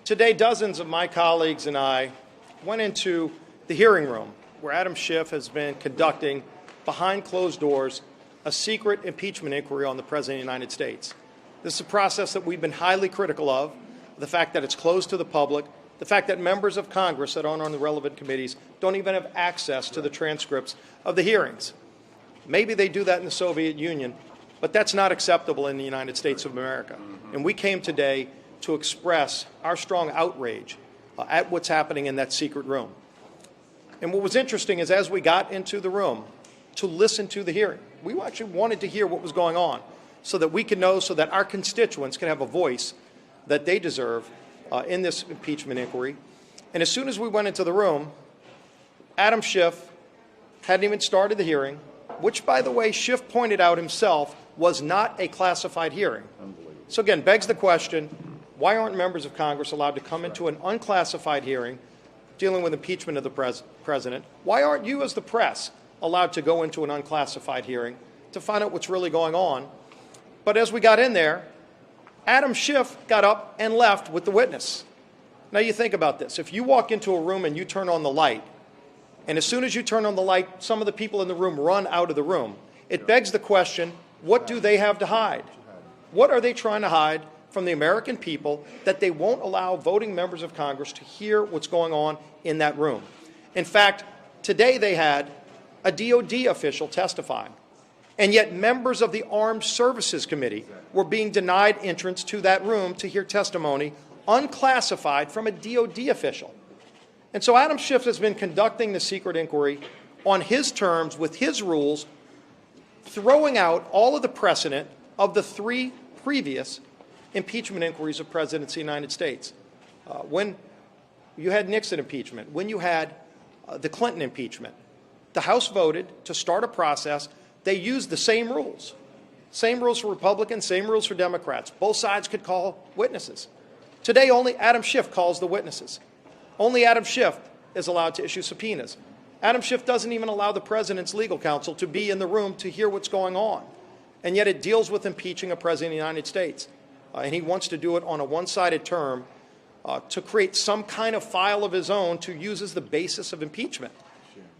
Today, dozens of my colleagues and I went into the hearing room where Adam Schiff has been conducting, behind closed doors, a secret impeachment inquiry on the President of the United States. This is a process that we've been highly critical of, the fact that it's closed to the public, the fact that members of Congress that aren't on the relevant committees don't even have access to the transcripts of the hearings. Maybe they do that in the Soviet Union, but that's not acceptable in the United States of America. And we came today to express our strong outrage at what's happening in that secret room. And what was interesting is as we got into the room to listen to the hearing, we actually wanted to hear what was going on so that we could know, so that our constituents can have a voice that they deserve in this impeachment inquiry. And as soon as we went into the room, Adam Schiff hadn't even started the hearing, which, by the way, Schiff pointed out himself was not a classified hearing. So again, begs the question, why aren't members of Congress allowed to come into an unclassified hearing dealing with impeachment of the president? Why aren't you, as the press, allowed to go into an unclassified hearing to find out what's really going on? But as we got in there, Adam Schiff got up and left with the witness. Now you think about this. If you walk into a room and you turn on the light, and as soon as you turn on the light, some of the people in the room run out of the room, it begs the question, what do they have to hide? What are they trying to hide from the American people that they won't allow voting members of Congress to hear what's going on in that room? In fact, today they had a DOD official testifying, and yet members of the Armed Services Committee were being denied entrance to that room to hear testimony unclassified from a DOD official. And so Adam Schiff has been conducting the secret inquiry on his terms, with his rules, throwing out all of the precedent of the 3 previous impeachment inquiries of presidents of the United States. When you had Nixon impeachment, when you had the Clinton impeachment, the House voted to start a process. They used the same rules for Republicans, same rules for Democrats. Both sides could call witnesses. Today, only Adam Schiff calls the witnesses. Only Adam Schiff is allowed to issue subpoenas. Adam Schiff doesn't even allow the president's legal counsel to be in the room to hear what's going on. And yet it deals with impeaching a president of the United States. And he wants to do it on a one-sided term to create some kind of file of his own to use as the basis of impeachment.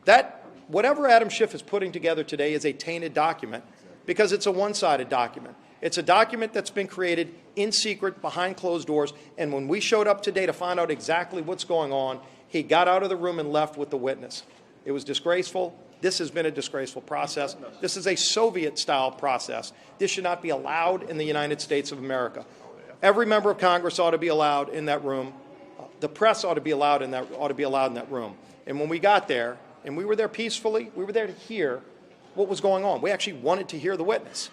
That, whatever Adam Schiff is putting together today, is a tainted document because it's a one-sided document. It's a document that's been created in secret, behind closed doors, and when we showed up today to find out exactly what's going on, he got out of the room and left with the witness. It was disgraceful. This has been a disgraceful process. This is a Soviet-style process. This should not be allowed in the United States of America. Every member of Congress ought to be allowed in that room. The press ought to be allowed in that room. And when we got there, and we were there peacefully, we were there to hear what was going on. We actually wanted to hear the witness.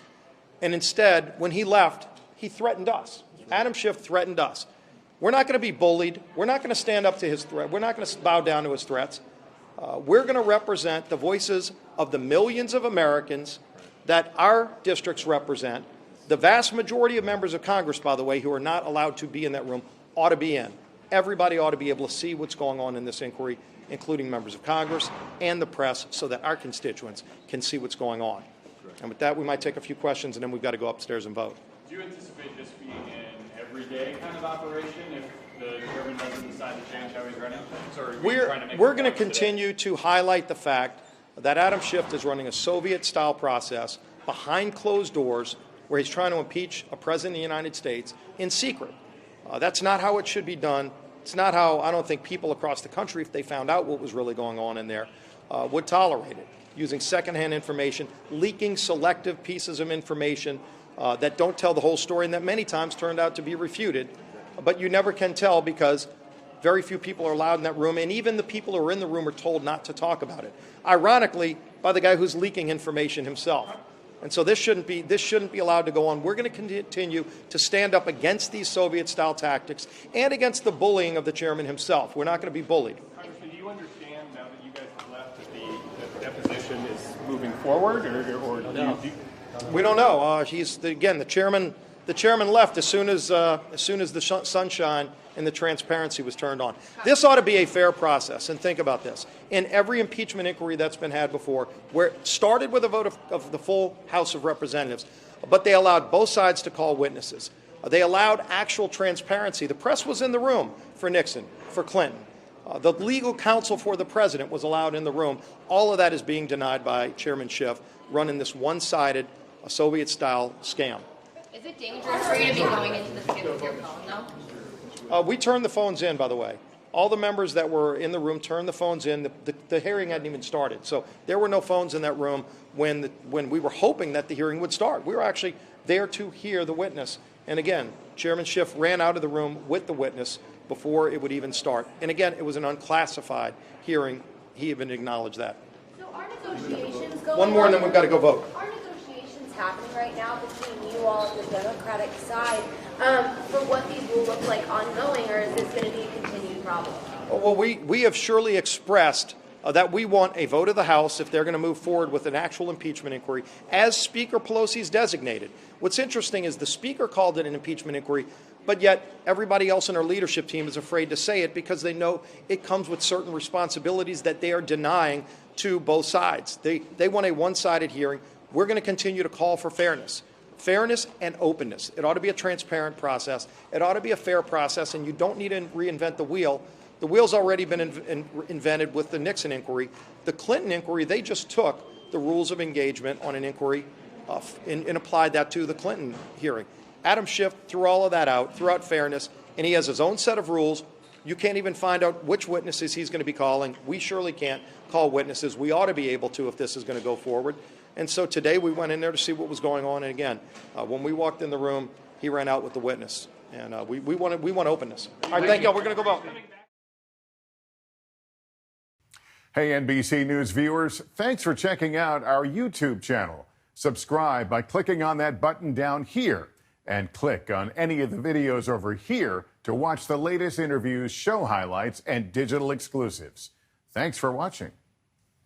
And instead, when he left, he threatened us. Adam Schiff threatened us. We're not going to be bullied. We're not going to stand up to his threat. We're not going to bow down to his threats. We're going to represent the voices of the millions of Americans that our districts represent. The vast majority of members of Congress, by the way, who are not allowed to be in that room, ought to be in. Everybody ought to be able to see what's going on in this inquiry, including members of Congress and the press, so that our constituents can see what's going on. And with that, we might take a few questions, and then we've got to go upstairs and vote. Do you anticipate this being an everyday kind of operation if the chairman doesn't decide to change how he's running things? Or we're going to continue to highlight the fact that Adam Schiff is running a Soviet-style process behind closed doors where he's trying to impeach a president of the United States in secret. That's not how it should be done. It's not how I don't think people across the country, if they found out what was really going on in there, would tolerate it. Using secondhand information, leaking selective pieces of information that don't tell the whole story and that many times turned out to be refuted. But you never can tell because very few people are allowed in that room, and even the people who are in the room are told not to talk about it. Ironically, by the guy who's leaking information himself. And so this shouldn't be allowed to go on. We're going to continue to stand up against these Soviet-style tactics and against the bullying of the chairman himself. We're not going to be bullied. Congressman, do you understand now that you guys have left that the deposition is moving forward, or we don't know. The chairman left as soon as the sunshine and the transparency was turned on. This ought to be a fair process, and think about this. In every impeachment inquiry that's been had before, where it started with a vote of the full House of Representatives, but they allowed both sides to call witnesses. They allowed actual transparency. The press was in the room for Nixon, for Clinton. The legal counsel for the president was allowed in the room. All of that is being denied by Chairman Schiff, running this one-sided Soviet-style scam. Is it dangerous for you to be going into the skit with your phone, though? We turned the phones in, by the way. All the members that were in the room turned the phones in. The hearing hadn't even started. So there were no phones in that room when we were hoping that the hearing would start. We were actually there to hear the witness. And again, Chairman Schiff ran out of the room with the witness before it would even start. And again, it was an unclassified hearing. He even acknowledged that. So are negotiations going One more and then we've got to go vote. Are negotiations happening right now between you all, the Democratic side, for what these will look like ongoing, or is this going to be a continued problem? Well, we have surely expressed that we want a vote of the House if they're going to move forward with an actual impeachment inquiry, as Speaker Pelosi's designated. What's interesting is the Speaker called it an impeachment inquiry, but yet everybody else in our leadership team is afraid to say it because they know it comes with certain responsibilities that they are denying to both sides. They want a one-sided hearing. We're going to continue to call for fairness. Fairness and openness. It ought to be a transparent process. It ought to be a fair process, and you don't need to reinvent the wheel. The wheel's already been invented with the Nixon inquiry. The Clinton inquiry, they just took the rules of engagement on an inquiry and applied that to the Clinton hearing. Adam Schiff threw all of that out, threw out fairness, and he has his own set of rules. You can't even find out which witnesses he's going to be calling. We surely can't call witnesses. We ought to be able to if this is going to go forward. And so today we went in there to see what was going on. And again, when we walked in the room, he ran out with the witness. And we want openness. All right, thank you. We're going to go vote. Hey, NBC News viewers, thanks for checking out our YouTube channel. Subscribe by clicking on that button down here and click on any of the videos over here to watch the latest interviews, show highlights, and digital exclusives. Thanks for watching.